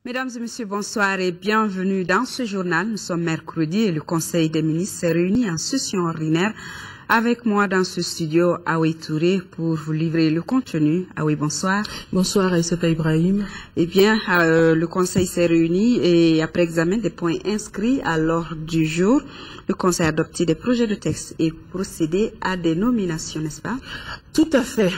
Mesdames et messieurs, bonsoir et bienvenue dans ce journal. Nous sommes mercredi et le Conseil des ministres s'est réuni en session ordinaire. Avec moi dans ce studio, Aoui Touré, pour vous livrer le contenu. Aoui, bonsoir. Bonsoir, Aïssata Ibrahim. Eh bien, le Conseil s'est réuni et après examen des points inscrits à l'ordre du jour, le Conseil a adopté des projets de texte et procédé à des nominations, n'est-ce pas? Tout à fait.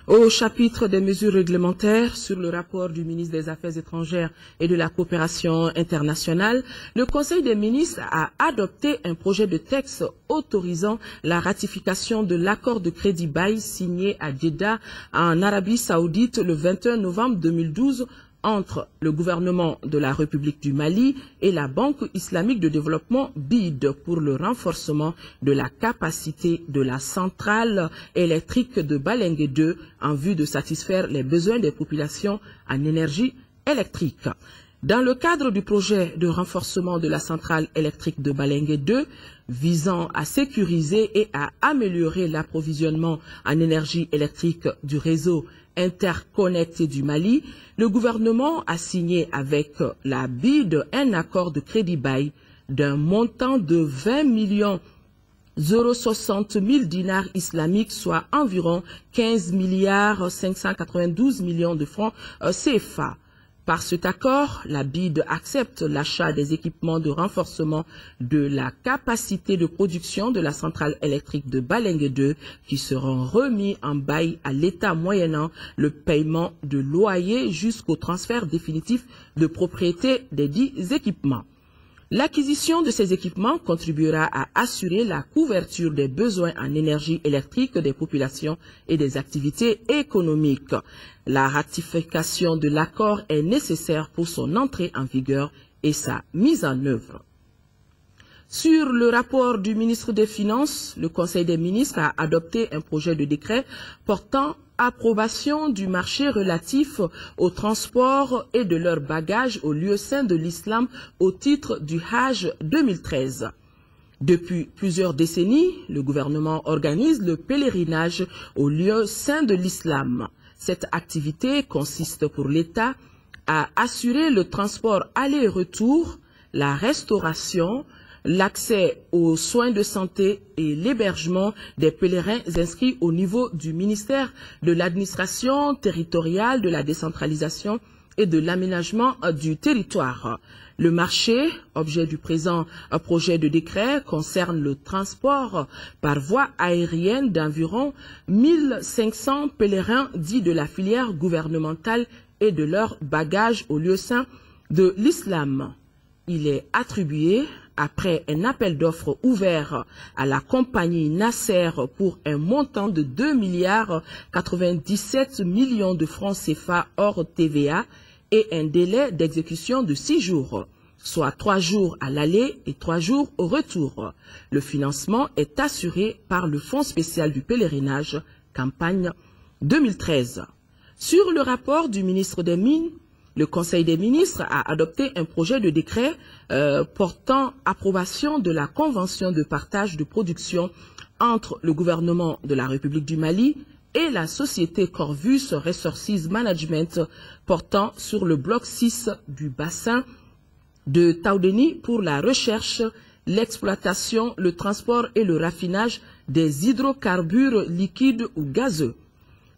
Au chapitre des mesures réglementaires sur le rapport du ministre des Affaires étrangères et de la coopération internationale, le Conseil des ministres a adopté un projet de texte autorisant la ratification de l'accord de crédit bail signé à Jeddah en Arabie Saoudite le 21 novembre 2012 entre le gouvernement de la République du Mali et la Banque islamique de développement BID pour le renforcement de la capacité de la centrale électrique de Balengue 2 en vue de satisfaire les besoins des populations en énergie électrique. Dans le cadre du projet de renforcement de la centrale électrique de Balengue 2, visant à sécuriser et à améliorer l'approvisionnement en énergie électrique du réseau interconnecté du Mali, le gouvernement a signé avec la BID un accord de crédit bail d'un montant de 20 060 000 dinars islamiques, soit environ 15 592 millions de francs CFA. Par cet accord, la BID accepte l'achat des équipements de renforcement de la capacité de production de la centrale électrique de Balengue 2 qui seront remis en bail à l'État moyennant le paiement de loyer jusqu'au transfert définitif de propriété des dits équipements. L'acquisition de ces équipements contribuera à assurer la couverture des besoins en énergie électrique des populations et des activités économiques. La ratification de l'accord est nécessaire pour son entrée en vigueur et sa mise en œuvre. Sur le rapport du ministre des Finances, le Conseil des ministres a adopté un projet de décret portant approbation du marché relatif au transport et de leurs bagages aux lieux saints de l'islam au titre du Hajj 2013. Depuis plusieurs décennies, le gouvernement organise le pèlerinage aux lieux saints de l'islam. Cette activité consiste pour l'État à assurer le transport aller-retour, la restauration, l'accès aux soins de santé et l'hébergement des pèlerins inscrits au niveau du ministère de l'administration territoriale, de la décentralisation et de l'aménagement du territoire. Le marché, objet du présent projet de décret, concerne le transport par voie aérienne d'environ 1500 pèlerins dits de la filière gouvernementale et de leurs bagages aux lieux saints de l'islam. Il est attribué après un appel d'offres ouvert à la compagnie Nasser pour un montant de 2,97 milliards de francs CFA hors TVA et un délai d'exécution de 6 jours, soit 3 jours à l'aller et 3 jours au retour. Le financement est assuré par le Fonds spécial du pèlerinage, campagne 2013. Sur le rapport du ministre des Mines, le Conseil des ministres a adopté un projet de décret portant approbation de la convention de partage de production entre le gouvernement de la République du Mali et la société Corvus Resources Management portant sur le bloc 6 du bassin de Taoudeni pour la recherche, l'exploitation, le transport et le raffinage des hydrocarbures liquides ou gazeux.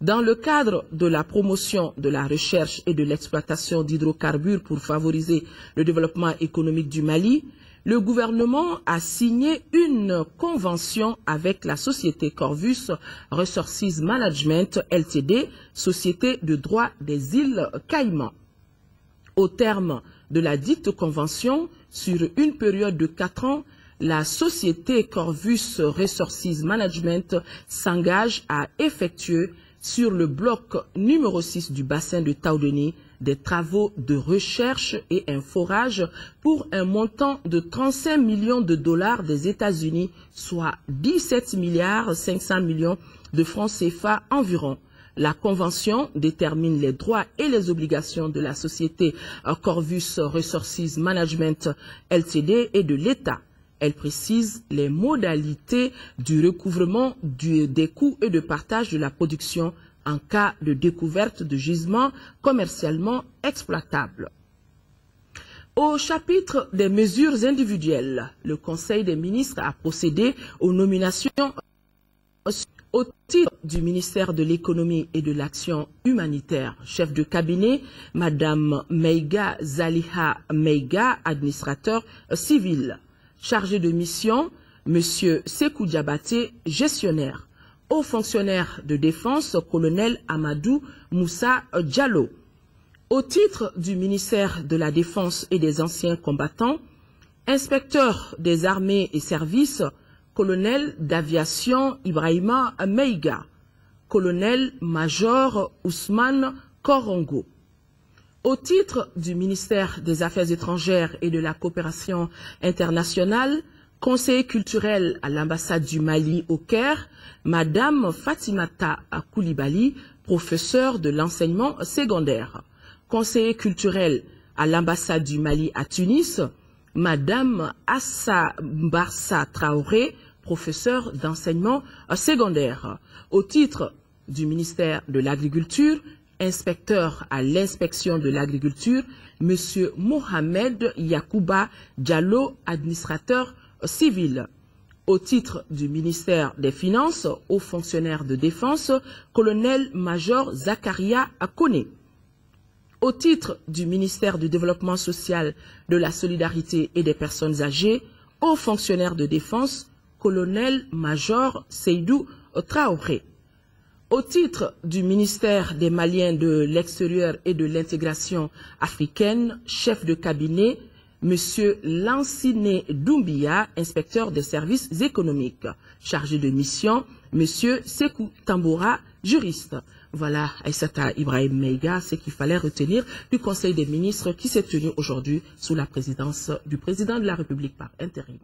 Dans le cadre de la promotion de la recherche et de l'exploitation d'hydrocarbures pour favoriser le développement économique du Mali, le gouvernement a signé une convention avec la société Corvus Resources Management Ltd, société de droit des îles Caïmans. Au terme de la dite convention, sur une période de 4 ans, la société Corvus Resources Management s'engage à effectuer sur le bloc numéro 6 du bassin de Taoudeni des travaux de recherche et un forage pour un montant de 35 millions de dollars des États-Unis, soit 17 500 millions de francs CFA environ. La convention détermine les droits et les obligations de la société Corvus Resources Management Ltd et de l'État. Elle précise les modalités du recouvrement des coûts et de partage de la production en cas de découverte de gisements commercialement exploitables. Au chapitre des mesures individuelles, le Conseil des ministres a procédé aux nominations au titre du ministère de l'économie et de l'action humanitaire. Chef de cabinet, Madame Meiga Zaliha Meiga, administrateur civil. Chargé de mission, Monsieur Sekou Diabaté, gestionnaire. Haut fonctionnaire de défense, colonel Amadou Moussa Diallo. Au titre du ministère de la Défense et des anciens combattants, inspecteur des armées et services, colonel d'aviation Ibrahima Meiga, colonel-major Ousmane Korongo. Au titre du ministère des Affaires étrangères et de la coopération internationale, conseiller culturel à l'ambassade du Mali au Caire, Madame Fatimata Koulibaly, professeure de l'enseignement secondaire. Conseiller culturel à l'ambassade du Mali à Tunis, Madame Assa Barsa Traoré, professeure d'enseignement secondaire. Au titre du ministère de l'Agriculture, inspecteur à l'inspection de l'agriculture, Monsieur Mohamed Yakouba Diallo, administrateur civil. Au titre du ministère des Finances, haut fonctionnaire de défense, colonel-major Zakaria Akone. Au titre du ministère du Développement social, de la solidarité et des personnes âgées, haut fonctionnaire de défense, colonel-major Seydou Traoré. Au titre du ministère des Maliens de l'extérieur et de l'intégration africaine, chef de cabinet, Monsieur Lanciné Doumbia, inspecteur des services économiques. Chargé de mission, Monsieur Sekou Tamboura, juriste. Voilà, Aïssata Ibrahim Meiga, ce qu'il fallait retenir du Conseil des ministres qui s'est tenu aujourd'hui sous la présidence du président de la République par intérim.